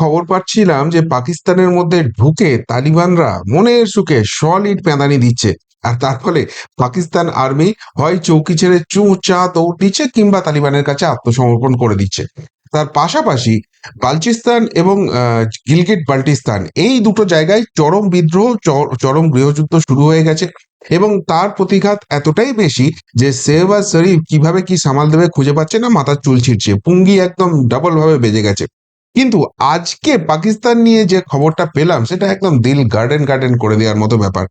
খবর পাচ্ছিলাম যে পাকিস্তানের মধ্যে ঢুকে তালিবানরা মনের সুখে সলিড প্যাঁদানি দিচ্ছে। আর তার ফলে পাকিস্তান আর্মি হয় চৌকি ছেড়ে চুঁ চা দৌড় দিচ্ছে কিংবা তালিবানের কাছে আত্মসমর্পণ করে দিচ্ছে। তার পাশাপাশি বালচিস্তান এবং গিলগিট বাল্টিস্তান এই দুটো জায়গায় চরম বিদ্রোহ, চরম গৃহযুদ্ধ শুরু হয়ে গেছে। এবং তার প্রতিঘাত এতটাই বেশি যে শেহবাজ শরীফ কিভাবে কি সামাল দেবে খুঁজে পাচ্ছে না, মাথার চুল ছিঁড়ছে, পুঙ্গি একদম ডাবল ভাবে বেজে গেছে। কিন্তু আজকে পাকিস্তান নিয়ে যে খবরটা পেলাম সেটা একদম দিল গার্ডেন গার্ডেন করে দেওয়ার মতো ব্যাপার।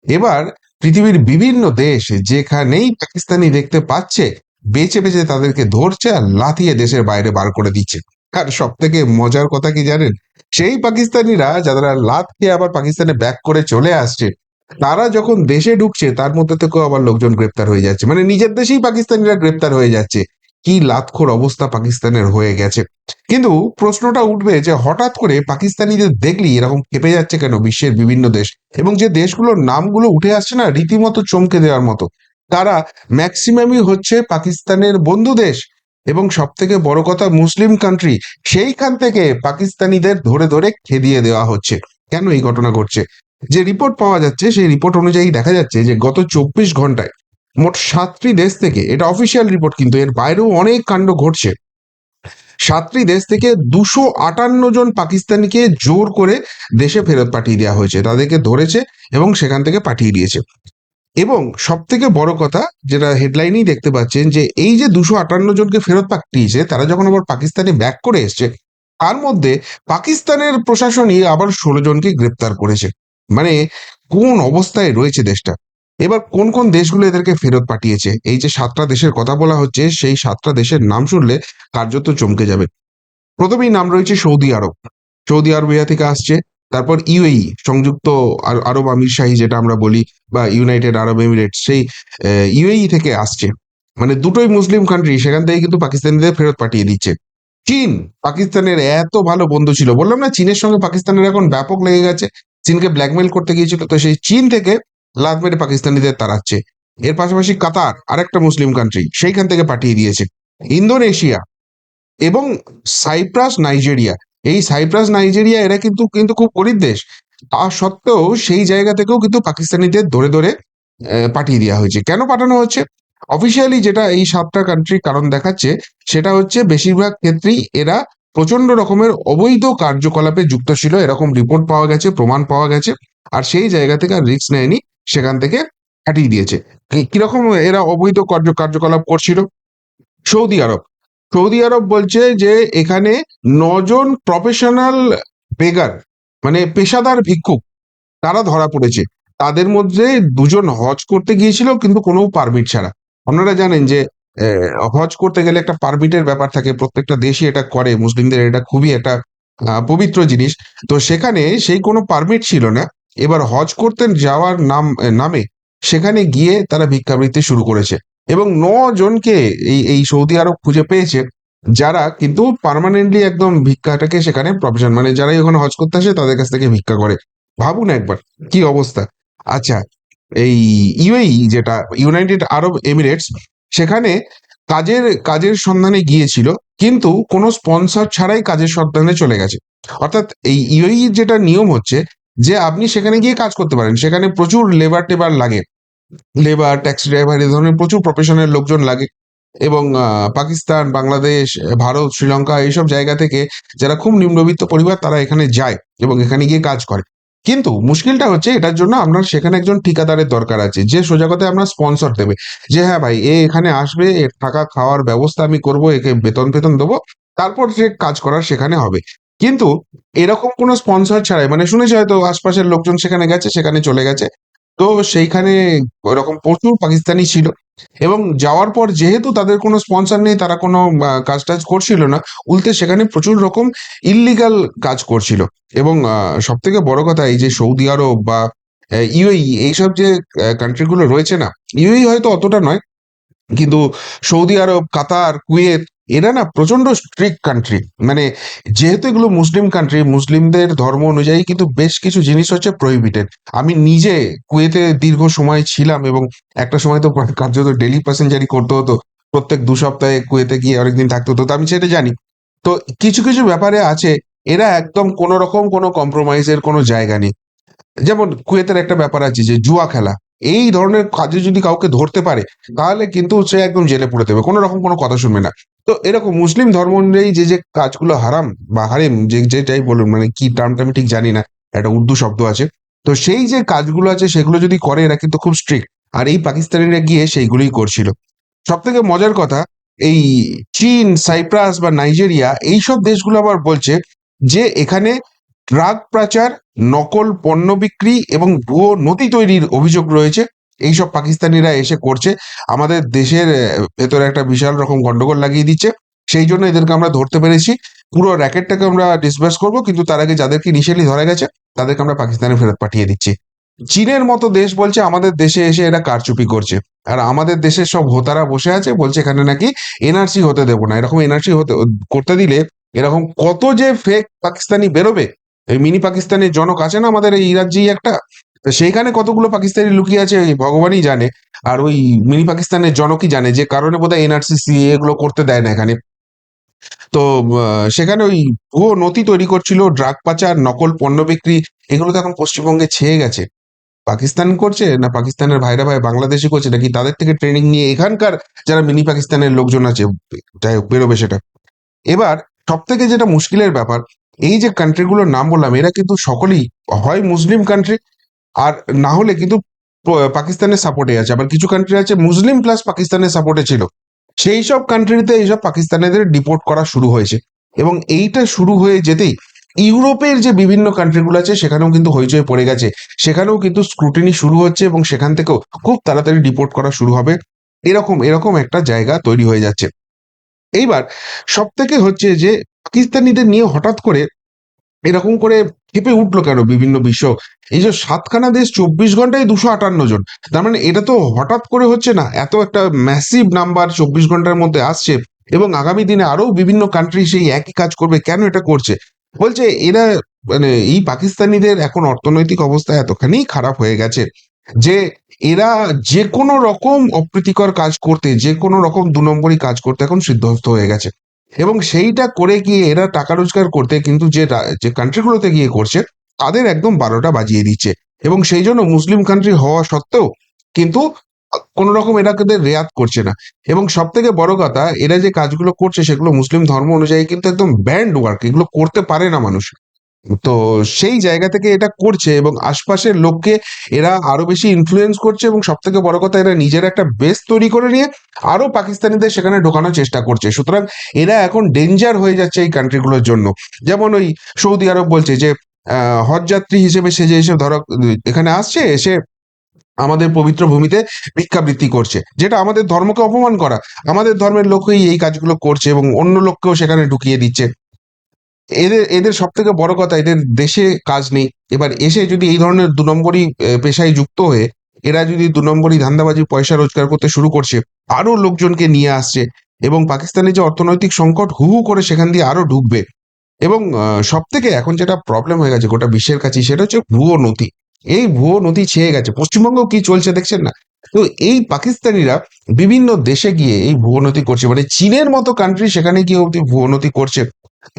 এবার পৃথিবীর বিভিন্ন দেশ যেখানেই পাকিস্তানি দেখতে পাচ্ছে বেছে বেছে তাদেরকে ধরছে আর লাথিয়ে দেশের বাইরে বার করে দিচ্ছে। আর সব থেকে মজার কথা কি জানেন, সেই পাকিস্তানিরা যারা লাথ খেয়ে আবার পাকিস্তানে ব্যাক করে চলে আসছে, তারা যখন দেশে ঢুকছে তার মধ্যে থেকেও আবার লোকজন গ্রেপ্তার হয়ে যাচ্ছে, মানে নিজের দেশেই পাকিস্তানিরা গ্রেপ্তার হয়ে যাচ্ছে। কি লাতখোর অবস্থা পাকিস্তানের হয়ে গেছে। কিন্তু প্রশ্নটা উঠবে যে হঠাৎ করে পাকিস্তানিদের দেখলি এরকম খেপে যাচ্ছে কেন বিশ্বের বিভিন্ন দেশ, এবং যে দেশগুলোর নামগুলো উঠে আসছে না রীতিমতো চমকে দেওয়ার মতো। তারা ম্যাক্সিমামই হচ্ছে পাকিস্তানের বন্ধু দেশ, এবং সব থেকে বড় কথা মুসলিম কান্ট্রি। সেইখান থেকে পাকিস্তানিদের ধরে ধরে খেদিয়ে দেওয়া হচ্ছে। কেন এই ঘটনা ঘটছে? যে রিপোর্ট পাওয়া যাচ্ছে সেই রিপোর্ট অনুযায়ী দেখা যাচ্ছে যে গত 24 ঘন্টায় মোট 7টি দেশ থেকে, এটা অফিসিয়াল রিপোর্ট কিন্তু এর বাইরেও অনেক কাণ্ড ঘটছে, 7টি দেশ থেকে 258 জন পাকিস্তানিকে জোর করে দেশে ফেরত পাঠিয়ে দেওয়া হয়েছে, তাদেরকে ধরেছে এবং সেখান থেকে পাঠিয়ে দিয়েছে। এবং সব থেকে বড় কথা, যেটা হেডলাইনেই দেখতে পাচ্ছেন, যে এই যে 258 জনকে ফেরত পাঠিয়েছে তারা যখন আবার পাকিস্তানে ব্যাক করে এসছে, তার মধ্যে পাকিস্তানের প্রশাসনই আবার 16 জনকে গ্রেপ্তার করেছে। মানে কোন অবস্থায় রয়েছে দেশটা। এবার কোন কোন দেশগুলো এদেরকে ফেরত পাঠিয়েছে, এই যে 7টা দেশের কথা বলা হচ্ছে, সেই 7টা দেশের নাম শুনলে কার্যত চমকে যাবে। প্রথমেই নাম রয়েছে সৌদি আরব। সৌদি আরবিয়া থেকে আসছে। তারপর ইউএই, সংযুক্ত আরব আমিরশাহী যেটা আমরা বলি, বা ইউনাইটেড আরব এমিরেটস, সেই ইউএই থেকে আসছে। মানে দুটোই মুসলিম কান্ট্রি, সেখান থেকে কিন্তু পাকিস্তানিদের ফেরত পাঠিয়ে দিচ্ছে। চীন, পাকিস্তানের এত ভালো বন্ধু ছিল, বললাম না চীনের সঙ্গে পাকিস্তানের এখন ব্যাপক লেগে গেছে। চীনকে ব্ল্যাকমেল করতে গিয়েছিল, তো সেই চীন থেকে লাত মেরে পাকিস্তানিদের তাড়াচ্ছে। এর পাশাপাশি কাতার, আরেকটা মুসলিম কান্ট্রি, সেইখান থেকে পাঠিয়ে দিয়েছে। ইন্দোনেশিয়া এবং সাইপ্রাস, নাইজেরিয়া। এই সাইপ্রাস, নাইজেরিয়া এরা কিন্তু কিন্তু খুব গরিব দেশ। তা সত্ত্বেও সেই জায়গা থেকেও কিন্তু পাকিস্তানিদের ধরে ধরে পাঠিয়ে দেওয়া হয়েছে। কেন পাঠানো হচ্ছে? অফিসিয়ালি যেটা এই 7টা কান্ট্রি কারণ দেখাচ্ছে, সেটা হচ্ছে বেশিরভাগ ক্ষেত্রেই এরা প্রচন্ড রকমের অবৈধ কার্যকলাপে যুক্ত ছিল, এরকম রিপোর্ট পাওয়া গেছে, প্রমাণ পাওয়া গেছে। আর সেই জায়গা থেকে আর রিস্ক নেয়নি, সেখান থেকে পাঠিয়ে দিয়েছে। কিরকম এরা অবৈধ কার্যকলাপ করছিল? সৌদি আরব, সৌদি আরব বলছে যে এখানে 9 জন প্রফেশনাল বেগার, মানে পেশাদার ভিক্ষুক, তারা ধরা পড়েছে। তাদের মধ্যে 2 জন হজ করতে গিয়েছিল কিন্তু কোনো পারমিট ছাড়া। আপনারা জানেন যে হজ করতে গেলে একটা পারমিটের ব্যাপার থাকে, প্রত্যেকটা দেশই এটা করে, মুসলিমদের এটা খুবই একটা পবিত্র জিনিস। তো সেখানে সেই কোনো পারমিট ছিল না। এবার হজ করতে যাওয়ার নামে সেখানে গিয়ে তারা ভিক্ষাবৃত্তি শুরু করেছে। এবং 9 জনকে এই এই সৌদি আরব খুঁজে পেয়েছে, যারা কিন্তু পার্মানেন্টলি একদম ভিক্ষাটাকে সেখানে প্রফেশন, মানে যারাই ওখানে হজ করতে আসে তাদের কাছ থেকে ভিক্ষা করে। ভাবুন একবার কি অবস্থা। আচ্ছা, এই ইউএই যেটা ইউনাইটেড আরব এমিরেটস, সেখানে কাজের কাজের সন্ধানে গিয়েছিল, কিন্তু কোনো স্পন্সর ছাড়াই কাজের সন্ধানে চলে গেছে। অর্থাৎ এই ইউএই যেটা নিয়ম হচ্ছে যে আপনি সেখানে গিয়ে কাজ করতে পারেন, সেখানে প্রচুর লেবার টেবার লাগে, লেবার, ট্যাক্সি ড্রাইভার, এই ধরনের প্রচুর প্রফেশনের লোকজন লাগে। এবং পাকিস্তান, বাংলাদেশ, ভারত, শ্রীলঙ্কা এইসব জায়গা থেকে যারা খুব নিম্নবিত্ত পরিবার তারা এখানে যায় এবং এখানে গিয়ে কাজ করে। কিন্তু মুশকিলটা হচ্ছে এটার জন্য আপনার সেখানে একজন ঠিকাদারের দরকার আছে, যে সোজা কথায় আমরা স্পন্সর দেবে, যে হ্যাঁ ভাই এ এখানে আসবে, এর থাকা খাওয়ার ব্যবস্থা আমি করব, একে বেতন ফেতন দেবো, তারপর যে কাজ করার সেখানে হবে। কিন্তু এরকম কোনো স্পন্সর ছাড়াই, মানে শুনেছি হয়তো আশপাশের লোকজন সেখানে গেছে, সেখানে চলে গেছে। তো সেইখানে ওরকম প্রচুর পাকিস্তানি ছিল। এবং যাওয়ার পর যেহেতু তাদের কোনো স্পন্সর নেই, তারা কোনো কাজ টাজ করছিল না, উল্টে সেখানে প্রচুর রকম ইললিগাল কাজ করছিল। এবং সব থেকে বড় কথা, এই যে সৌদি আরব বা ইউএই, এইসব যে কান্ট্রিগুলো রয়েছে না, ইউএই হয়তো অতটা নয়, কিন্তু সৌদি আরব, কাতার, কুয়েত, এরা না প্রচন্ড স্ট্রিক্ট কান্ট্রি। মানে যেহেতু এগুলো মুসলিম কান্ট্রি, মুসলিমদের ধর্ম অনুযায়ী কিন্তু বেশ কিছু জিনিস হচ্ছে প্রহিবিটেড। আমি নিজে কুয়েতে দীর্ঘ সময় ছিলাম, এবং একটা সময় তো কার্যত ডেলি প্যাসেঞ্জারি করতে হতো, প্রত্যেক 2 সপ্তাহে কুয়েতে গিয়ে অনেকদিন থাকতে হতো, তো আমি সেটা জানি। তো কিছু কিছু ব্যাপারে আছে এরা একদম কোনো রকম কোনো কম্প্রোমাইজের কোনো জায়গা নেই। যেমন কুয়েতের একটা ব্যাপার আছে যে জুয়া খেলা, এই ধরনের কাজে যদি কাউকে ধরতে পারে তাহলে কিন্তু সে একদম জেলে পুরে দেবে, কোনো রকম কোনো কথা শুনবে না। তো এরকম মুসলিম ধর্ম অনুযায়ী যে যে কাজগুলো হারাম বা হারিম, যে যেটাই বলুন, মানে কি টার্মটা আমি ঠিক জানি না, একটা উর্দু শব্দ আছে। তো সেই যে কাজগুলো আছে সেগুলো যদি করে এরা কিন্তু খুব স্ট্রিক্ট, আর এই পাকিস্তানিরা গিয়ে সেইগুলোই করছিল। সব থেকে মজার কথা, এই চীন, সাইপ্রাস বা নাইজেরিয়া এইসব দেশগুলো আবার বলছে যে এখানে ড্রাগ পাচার, নকল পণ্য বিক্রি এবং ভুয়ো নথি তৈরির অভিযোগ রয়েছে। এইসব পাকিস্তানিরা এসে করছে, আমাদের দেশের ভেতরে একটা বিশাল রকম গন্ডগোল লাগিয়ে দিচ্ছে। সেই জন্য এদেরকে আমরা ধরতে পেরেছি, পুরো র্যাকেটটাকে আমরা ডিসবার্স করব, কিন্তু তার আগে যাদেরকে ইনিশিয়ালি ধরা গেছে তাদেরকে আমরা পাকিস্তানে ফেরত পাঠিয়ে দিচ্ছি। চীনের মতো দেশ বলছে আমাদের দেশে এসে এরা কারচুপি করছে, আর আমাদের দেশের সব হোতারা বসে আছে বলছে এখানে নাকি এনআরসি হতে দেবো না। এরকম এনআরসি হতে করতে দিলে এরকম কত যে ফেক পাকিস্তানি বেরোবে। এই মিনি পাকিস্তানের জনক আছে না আমাদের এই রাজ্যেই একটা, তো সেইখানে কতগুলো পাকিস্তানি লুকিয়ে আছে এই ভগবানই জানে। আর ওই মিনি পাকিস্তানের জনকই জানে যে কারণে বোধহয় এনআরসি এগুলো করতে দেয় না এখানে। তো সেখানে ওই ভুয়ো নথি তৈরি করছিল, ড্রাগ পাচার, নকল পণ্য বিক্রি, এগুলো তো এখন পশ্চিমবঙ্গে ছেয়ে গেছে। পাকিস্তান করছে না পাকিস্তানের ভাইরা ভাই বাংলাদেশি করছে, নাকি তাদের থেকে ট্রেনিং নিয়ে এখানকার যারা মিনি পাকিস্তানের লোকজন আছে, যাই হোক বেরোবে সেটা। এবার সব থেকে যেটা মুশকিলের ব্যাপার, এই যে কান্ট্রিগুলোর নাম বললাম এরা কিন্তু সকলেই হয় মুসলিম কান্ট্রি, আর না হলে কিন্তু পাকিস্তানের সাপোর্টে আছে। আবার কিছু কান্ট্রি আছে মুসলিম প্লাস পাকিস্তানের সাপোর্টে ছিল, সেই সব কান্ট্রিতে এইসব পাকিস্তানিদের ডিপোর্ট করা শুরু হয়েছে। এবং এইটা শুরু হয়ে যেতেই ইউরোপের যে বিভিন্ন কান্ট্রিগুলো আছে সেখানেও কিন্তু হইচই পড়ে গেছে, সেখানেও কিন্তু স্ক্রুটিনি শুরু হচ্ছে এবং সেখান থেকেও খুব তাড়াতাড়ি ডিপোর্ট করা শুরু হবে। এরকম এরকম একটা জায়গা তৈরি হয়ে যাচ্ছে। এইবার সব থেকে হচ্ছে যে পাকিস্তানিদের নিয়ে হঠাৎ করে এরকম করে ক্ষেপে উঠলো কেন বিভিন্ন বিশ্ব। এই যে 7খানা দেশ 24 ঘন্টায় 258 জন, তার মানে এটা তো হঠাৎ করে হচ্ছে না, এত একটা ম্যাসিভ নাম্বার 24 ঘন্টার মধ্যে আসছে। এবং আগামী দিনে আরো বিভিন্ন কান্ট্রি সেই একই কাজ করবে, কেন এটা করছে? বলছে এরা, মানে এই পাকিস্তানিদের এখন অর্থনৈতিক অবস্থা এতখানি খারাপ হয়ে গেছে যে এরা যে কোনো রকম অপ্রীতিকর কাজ করতে, যে কোনো রকম 2 নম্বরই কাজ করতে এখন সিদ্ধহস্ত হয়ে গেছে। এবং সেইটা করে গিয়ে এরা টাকা রোজগার করতে কিন্তু যে কান্ট্রিগুলোতে গিয়ে করছে তাদের একদম 12টা বাজিয়ে দিচ্ছে। এবং সেই জন্য মুসলিম কান্ট্রি হওয়া সত্ত্বেও কিন্তু কোনো রকম এরা কিন্তু রেয়াত করছে না। এবং সব থেকে বড় কথা, এরা যে কাজগুলো করছে সেগুলো মুসলিম ধর্ম অনুযায়ী কিন্তু একদম ব্যান্ড ওয়ার্ক, এগুলো করতে পারে না মানুষ। তো সেই জায়গা থেকে এটা করছে এবং আশপাশের লোককে এরা আরো বেশি ইনফ্লুয়েন্স করছে, এবং সব থেকে বড় কথা এরা নিজের একটা বেস তৈরি করে নিয়ে আরো পাকিস্তানিদের সেখানে ঢোকানোর চেষ্টা করছে। সুতরাং এরা এখন ডেঞ্জার হয়ে যাচ্ছে এই কান্ট্রিগুলোর জন্য। যেমন ওই সৌদি আরব বলছে যে হজ যাত্রী হিসেবে সেজে এসে ধরো এখানে আসছে, এসে আমাদের পবিত্র ভূমিতে ভিক্ষাবৃত্তি করছে, যেটা আমাদের ধর্মকে অপমান করা। আমাদের ধর্মের লোকই এই কাজগুলো করছে এবং অন্য লোককেও সেখানে ঢুকিয়ে দিচ্ছে। এদের এদের সব থেকে বড় কথা, এদের দেশে কাজ নেই। এবার এসে যদি এই ধরনের 2 নম্বরই পেশায় যুক্ত হয়ে এরা যদি 2 নম্বরই ধান্দাবাজি পয়সা রোজগার করতে শুরু করছে, আরো লোকজনকে নিয়ে আসছে, এবং পাকিস্তানের যে অর্থনৈতিক সংকট হু হু করে সেখান দিয়ে আরো ঢুকবে। এবং সব থেকে এখন যেটা প্রবলেম হয়ে গেছে গোটা বিশ্বের কাছে সেটা হচ্ছে ভুয়ো নথি। এই ভুয়ো নথি ছেয়ে গেছে, পশ্চিমবঙ্গেও কি চলছে দেখছেন না? তো এই পাকিস্তানিরা বিভিন্ন দেশে গিয়ে এই ভুয়ো নথি করছে, মানে চীনের মতো কান্ট্রি সেখানে গিয়ে অব্দি ভুয়ো নথি করছে।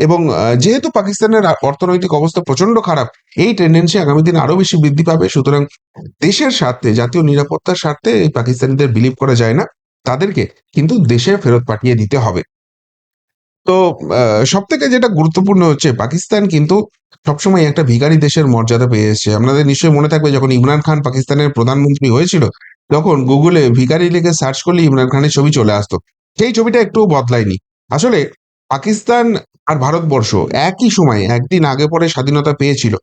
এবং যেহেতু পাকিস্তানের অর্থনৈতিক অবস্থা প্রচন্ড খারাপ, এই টেন্ডেন্সি আগামী দিনে আরো বেশি বৃদ্ধি পাবে। সুতরাং দেশের স্বার্থে, জাতীয় নিরাপত্তার স্বার্থে এই পাকিস্তানিদের বিলিভ করা যায় না, তাদেরকে কিন্তু দেশে ফেরত পাঠিয়ে দিতে হবে। তো সব থেকে যেটা গুরুত্বপূর্ণ হচ্ছে, পাকিস্তান কিন্তু সবসময় একটা ভিখারি দেশের মর্যাদা পেয়ে এসেছে। আপনাদের নিশ্চয়ই মনে থাকবে যখন ইমরান খান পাকিস্তানের প্রধানমন্ত্রী হয়েছিল, তখন গুগলে ভিখারি লিখে সার্চ করলে ইমরান খানের ছবি চলে আসতো। সেই ছবিটা একটুও বদলায়নি। আসলে পাকিস্তান আর ভারতবর্ষ একই সময় একদিন আগে পরে স্বাধীনতা পেয়েছিল,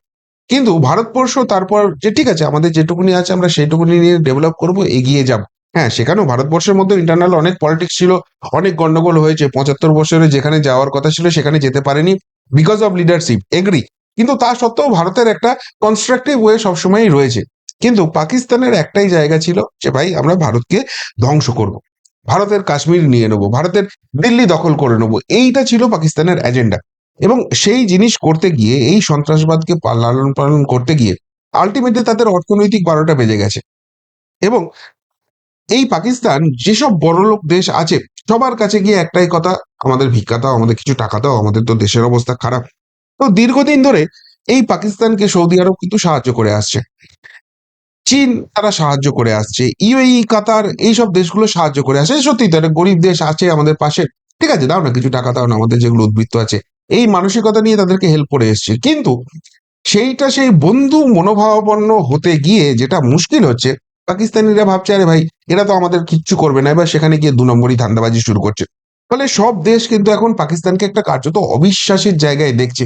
কিন্তু ভারতবর্ষ তারপর যে ঠিক আছে আমাদের যেটুকুনি আছে আমরা সেইটুকুনি নিয়ে ডেভেলপ করব, এগিয়ে যাব। হ্যাঁ, সেখানেও ভারতবর্ষের মধ্যে ইন্টারনাল অনেক পলিটিক্স ছিল, অনেক গন্ডগোল হয়েছে। 75 বছরে যেখানে যাওয়ার কথা ছিল সেখানে যেতে পারেনি, বিকজ অফ লিডারশিপ, এগ্রি। কিন্তু তা সত্ত্বেও ভারতের একটা কনস্ট্রাকটিভ ওয়ে সবসময়ই রয়েছে। কিন্তু পাকিস্তানের একটাই জায়গা ছিল যে ভাই আমরা ভারতকে ধ্বংস করব, ভারতের কাশ্মীর নিয়ে নেবো, ভারতের দিল্লি দখল করে নেবো, এইটা ছিল পাকিস্তানের এজেন্ডা। এবং সেই জিনিস করতে গিয়ে, এই সন্ত্রাসবাদকে লালন পালন করতে গিয়ে আলটিমেটলি তাদের অর্থনৈতিক 12টা বেজে গেছে। এবং এই পাকিস্তান যেসব বড়লোক দেশ আছে সবার কাছে গিয়ে একটাই কথা, আমাদের ভিক্ষা দাও, আমাদের কিছু টাকা দাও, আমাদের তো দেশের অবস্থা খারাপ। তো দীর্ঘদিন ধরে এই পাকিস্তানকে সৌদি আরব কিন্তু সাহায্য করে আসছে, চীন তারা সাহায্য করে আসছে, ইউএই, কাতার, এইসব দেশগুলো সাহায্য করে আসছে। সত্যি তো একটা গরিব দেশ আছে আমাদের পাশে, ঠিক আছে দাও না কিছু টাকা, দাও না, আমাদের যেগুলো উদ্বৃত্ত আছে, এই মানসিকতা নিয়ে তাদেরকে হেল্প করে এসছে। কিন্তু সেইটা সেই বন্ধু মনোভাবাপন্ন হতে গিয়ে যেটা মুশকিল হচ্ছে, পাকিস্তানিরা ভাবছে আরে ভাই এরা তো আমাদের কিচ্ছু করবে না, এবার সেখানে গিয়ে 2 নম্বরই ধান্দাবাজি শুরু করছে। ফলে সব দেশ কিন্তু এখন পাকিস্তানকে একটা কার্যত অবিশ্বাসের জায়গায় দেখছে।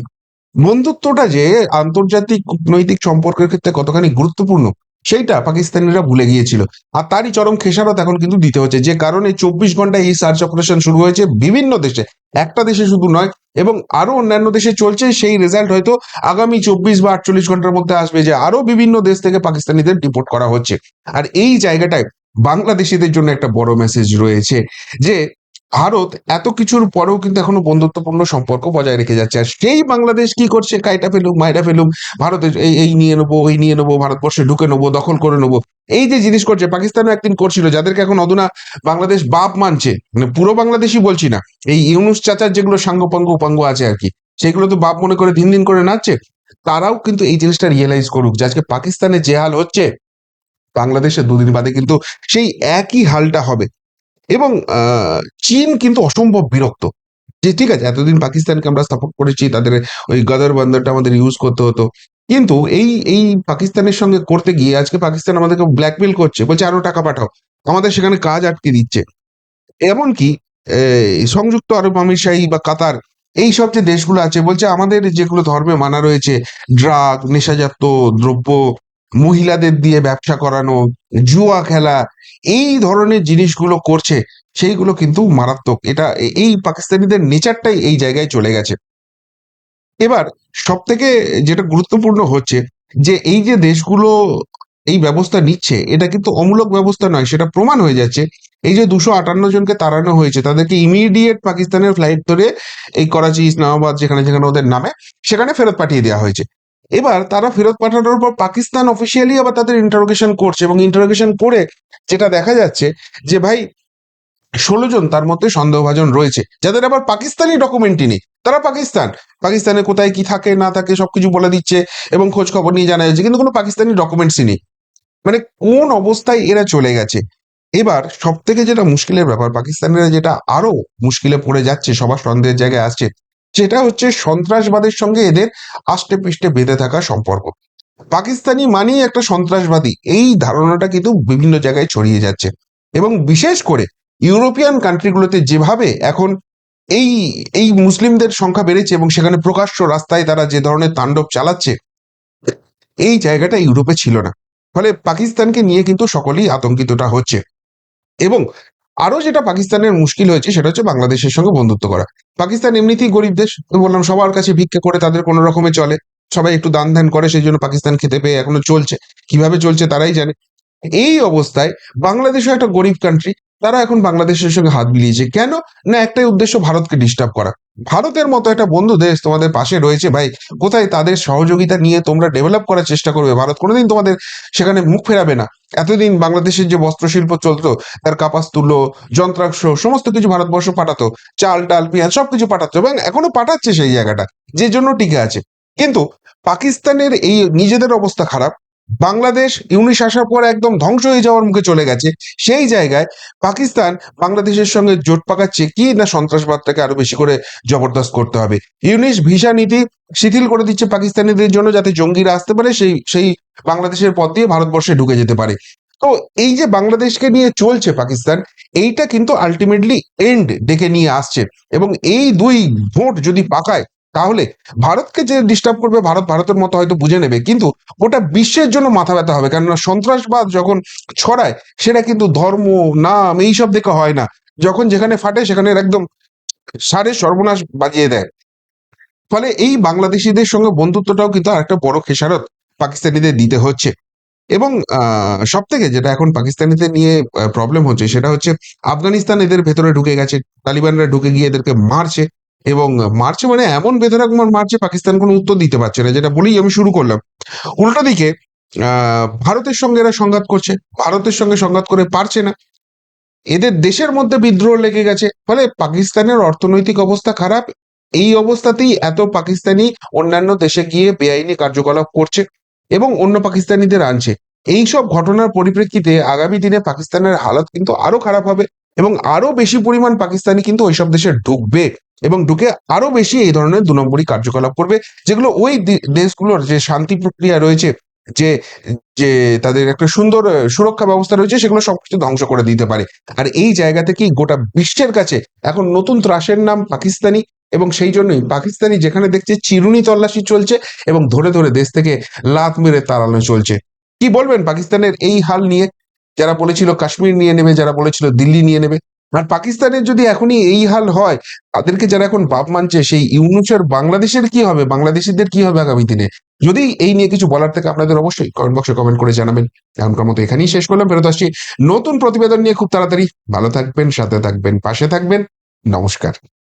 বন্ধুত্বটা যে আন্তর্জাতিক কূটনৈতিক সম্পর্কের ক্ষেত্রে কতখানি গুরুত্বপূর্ণ, সেইটা পাকিস্তানিরা ভুলে গিয়েছিল। আর তারই চরম খেসারত এখন কিন্তু দিতে হচ্ছে, যে কারণে 24 ঘন্টায় এই সার্চ অপারেশন শুরু হয়েছে বিভিন্ন দেশে, একটা দেশে শুধু নয়, এবং আরো অন্যান্য দেশে চলছে। সেই রেজাল্ট হয়তো আগামী 24 বা 48 ঘন্টার মধ্যে আসবে, যে আরো বিভিন্ন দেশ থেকে পাকিস্তানিদের ডিপোর্ট করা হচ্ছে। আর এই জায়গাটায় বাংলাদেশিদের জন্য একটা বড় মেসেজ রয়েছে, যে ভারত এত কিছুর পরেও কিন্তু এখনো বন্ধুত্বপূর্ণ সম্পর্ক বজায় রেখে যাচ্ছে। আর সেই বাংলাদেশ কি করছে, কাইটা ফেলুক মাইরা ফেলুক, ভারতের এই এই নিয়ে নেবো, ওই নিয়ে নেবো, ভারতবর্ষে ঢুকে নেবো, দখল করে নেবো, এই যে জিনিস করছে। পাকিস্তানও একদিন করছিল, যাদেরকে এখন অধুনা বাংলাদেশ বাপ মানছে, মানে পুরো বাংলাদেশই বলছি না, এই ইউনুস চাচার যেগুলো সাঙ্গপাঙ্গ উপাঙ্গ আছে আর কি, সেগুলো তো বাপ মনে করে দিন দিন করে নাচছে। তারাও কিন্তু এই জিনিসটা রিয়েলাইজ করুক, যে আজকে পাকিস্তানে যে হাল হচ্ছে, বাংলাদেশে 2 দিন বাদে কিন্তু সেই একই হালটা হবে। এবং চীন কিন্তু অসম্ভব বিরক্ত, যে ঠিক আছে এতদিন পাকিস্তানকে আমরা সাপোর্ট করেছি, তাদের ওই গদর বন্দরটা আমাদের ইউজ করতে হতো, কিন্তু এই এই পাকিস্তানের সঙ্গে করতে গিয়ে আজকে পাকিস্তান আমাদেরকে ব্ল্যাকমেল করছে, বলছে আরো টাকা পাঠাও, আমাদের সেখানে কাজ আটকে দিচ্ছে। এমনকি সংযুক্ত আরব আমিরশাহী বা কাতার, এই সব যে দেশগুলো আছে, বলছে আমাদের যেগুলো ধর্মে মানা রয়েছে, ড্রাগ, নেশাজাত দ্রব্য, মহিলাদের দিয়ে ব্যবসা করানো, জুয়া খেলা, এই ধরনের জিনিসগুলো করছে, সেইগুলো কিন্তু মারাত্মক। এটা এই পাকিস্তানিদের নেচারটাই এই জায়গায় চলে গেছে। এবার সব থেকে যেটা গুরুত্বপূর্ণ হচ্ছে, যে এই যে দেশগুলো এই ব্যবস্থা নিচ্ছে, এটা কিন্তু অমূলক ব্যবস্থা নয়, সেটা প্রমাণ হয়ে যাচ্ছে। এই যে 258 জনকে তাড়ানো হয়েছে, তাদেরকে ইমিডিয়েট পাকিস্তানের ফ্লাইট ধরে এই করাচি, ইসলামাবাদ, যেখানে যেখানে ওদের নামে, সেখানে ফেরত পাঠিয়ে দেওয়া হয়েছে। এবার তারা ফেরত পাঠানোর পর পাকিস্তান অফিসিয়ালি আবার তাদের ইন্টারোগেশন করছে, এবং ইন্টারোগেশন করে যেটা দেখা যাচ্ছে, যে ভাই 16 জন তার মধ্যে সন্দেহভাজন রয়েছে, যাদের আবার পাকিস্তানি ডকুমেন্টই নেই। তারা পাকিস্তানে কোথায় কি থাকে না থাকে সবকিছু বলে দিচ্ছে, এবং খোঁজ খবর নিয়ে জানা যাচ্ছে, কিন্তু কোনো পাকিস্তানি ডকুমেন্টসই নেই। মানে কোন অবস্থায় এরা চলে গেছে। এবার সব থেকে যেটা মুশকিলের ব্যাপার, পাকিস্তানিরা যেটা আরো মুশকিলে পড়ে যাচ্ছে, সবার সন্দেহের জায়গায় আসছে, সেটা হচ্ছে সন্ত্রাসবাদের সঙ্গে এদের আষ্টে পৃষ্ঠে বেঁধে থাকা সম্পর্ক। পাকিস্তানি মানেই একটা সন্ত্রাসবাদী, এই ধারণাটা কিন্তু বিভিন্ন জায়গায় ছড়িয়ে যাচ্ছে। এবং বিশেষ করে ইউরোপিয়ান কান্ট্রিগুলোতে যেভাবে এখন এই এই মুসলিমদের সংখ্যা বেড়েছে, এবং সেখানে প্রকাশ্য রাস্তায় তারা যে ধরনের তাণ্ডব চালাচ্ছে, এই জায়গাটা ইউরোপে ছিল না। ফলে পাকিস্তানকে নিয়ে কিন্তু সকলেই আতঙ্কিতটা হচ্ছে। এবং আরো যেটা পাকিস্তানের মুশকিল হয়েছে, সেটা হচ্ছে বাংলাদেশের সঙ্গে বন্ধুত্ব করা। পাকিস্তান এমনিতেই গরিব দেশ, আমি বললাম সবার কাছে ভিক্ষে করে তাদের কোনো রকমে চলে, সবাই একটু দান ধ্যান করে, সেই জন্য পাকিস্তান খেতে পেয়ে এখনো চলছে, কিভাবে চলছে তারাই জানে। এই অবস্থায় বাংলাদেশও একটা গরিব কান্ট্রি, তারা এখন বাংলাদেশের সঙ্গে হাত মিলিয়েছে কেন? না, একটাই উদ্দেশ্য, ভারতকে ডিস্টার্ব করা। ভারতের মতো একটা বন্ধু দেশ তোমাদের পাশে রয়েছে ভাই, কোথায় তাদের সহযোগিতা নিয়ে তোমরা ডেভেলপ করার চেষ্টা করবে, ভারত কোনোদিন তোমাদের সেখানে মুখ ফেরাবে না। এতদিন বাংলাদেশের যে বস্ত্রশিল্প চলতো, তার কাপাস তুলো, যন্ত্রাংশ, সমস্ত কিছু ভারতবর্ষ পাঠাতো, চাল টাল পেঁয়াজ সবকিছু পাঠাতো, এবং এখনো পাঠাচ্ছে সেই জায়গাটা, যে জন্য টিকে আছে। কিন্তু পাকিস্তানের এই নিজেদের অবস্থা খারাপ, বাংলাদেশ ইউনিশ আসার পর একদম ধ্বংস হয়ে যাওয়ার মুখে চলে গেছে, সেই জায়গায় পাকিস্তান বাংলাদেশের সঙ্গে জোট পাকাচ্ছে কি না, সন্ত্রাসবাদটাকে আরো বেশি করে জবরদস্ত করতে হবে। ইউনিশ ভিসা নীতি শিথিল করে দিচ্ছে পাকিস্তানিদের জন্য, যাতে জঙ্গিরা আসতে পারে সেই সেই বাংলাদেশের পথ দিয়ে ভারতবর্ষে ঢুকে যেতে পারে। তো এই যে বাংলাদেশকে নিয়ে চলছে পাকিস্তান, এইটা কিন্তু আলটিমেটলি এন্ড ডেকে নিয়ে আসছে। এবং এই দুই ভোট যদি পাকায়, তাহলে ভারতকে যে ডিস্টার্ব করবে, ভারত ভারতের মতো হয়তো বুঝে নেবে, কিন্তু ওটা বিশ্বের জন্য মাথা ব্যথা হবে। কেননা সন্ত্রাসবাদ যখন ছড়ায়, সেটা কিন্তু ধর্ম, নাম, এইসব দেখে হয় না। যখন যেখানে ফাটে সেখানে একদম সারে সর্বনাশ বাজিয়ে দেয়। ফলে এই বাংলাদেশিদের সঙ্গে বন্ধুত্বটাও কিন্তু আরেকটা বড় খেসারত পাকিস্তানিদের দিতে হচ্ছে। এবং সব থেকে যেটা এখন পাকিস্তানিদের নিয়ে প্রবলেম হচ্ছে, সেটা হচ্ছে আফগানিস্তান এদের ভেতরে ঢুকে গেছে, তালিবানরা ঢুকে গিয়ে এদেরকে মারছে। এবং মারছে মানে এমন বেধড়ক মারছে, পাকিস্তান কোনো উত্তর দিতে পারছে না, যেটা বলেই আমি শুরু করলাম। উল্টো দিকে ভারতের সঙ্গে এরা সংঘাত করছে, ভারতের সঙ্গে সংঘাত করে পারছে না, এদের দেশের মধ্যে বিদ্রোহ লেগে গেছে। ফলে পাকিস্তানের অর্থনৈতিক অবস্থা খারাপ, এই অবস্থাতেই এত পাকিস্তানি অন্যান্য দেশে গিয়ে বেআইনি কার্যকলাপ করছে এবং অন্য পাকিস্তানিদের আনছে। এই সব ঘটনার পরিপ্রেক্ষিতে আগামী দিনে পাকিস্তানের হালত কিন্তু আরো খারাপ হবে এবং আরো বেশি পরিমাণ পাকিস্তানি কিন্তু ওইসব দেশে ঢুকবে এবং ঢুকে আরো বেশি এই ধরনের ২ নম্বরী কার্যকলাপ করবে, যেগুলো ওই দেশগুলোর যে শান্তি প্রক্রিয়া রয়েছে, যে যে তাদের একটা সুন্দর সুরক্ষা ব্যবস্থা রয়েছে, সেগুলো সবকিছু ধ্বংস করে দিতে পারে। আর এই জায়গা থেকেই গোটা বিশ্বের কাছে এখন নতুন ত্রাসের নাম পাকিস্তানি, এবং সেই জন্যই পাকিস্তানি যেখানে দেখছে চিরুনি তল্লাশি চলছে এবং ধরে ধরে দেশ থেকে লাত মেরে তাড়ানো চলছে। কি বলবেন পাকিস্তানের এই হাল নিয়ে? যারা বলেছিল কাশ্মীর নিয়ে নেবে, যারা বলেছিল দিল্লি নিয়ে নেবে, আর পাকিস্তানের যদি এখনই এই হাল হয়, তাদেরকে যারা এখন বাপ মানছে, সেই ইউনূসের বাংলাদেশের কি হবে, বাংলাদেশিদের কি হবে আগামী দিনে? যদি এই নিয়ে কিছু বলার থেকে আপনাদের অবশ্যই কমেন্ট বক্সে কমেন্ট করে জানাবেন। এখনকার মতো এখানেই শেষ করলাম, ফেরত আসছি নতুন প্রতিবেদন নিয়ে খুব তাড়াতাড়ি। ভালো থাকবেন, সাথে থাকবেন, পাশে থাকবেন। নমস্কার।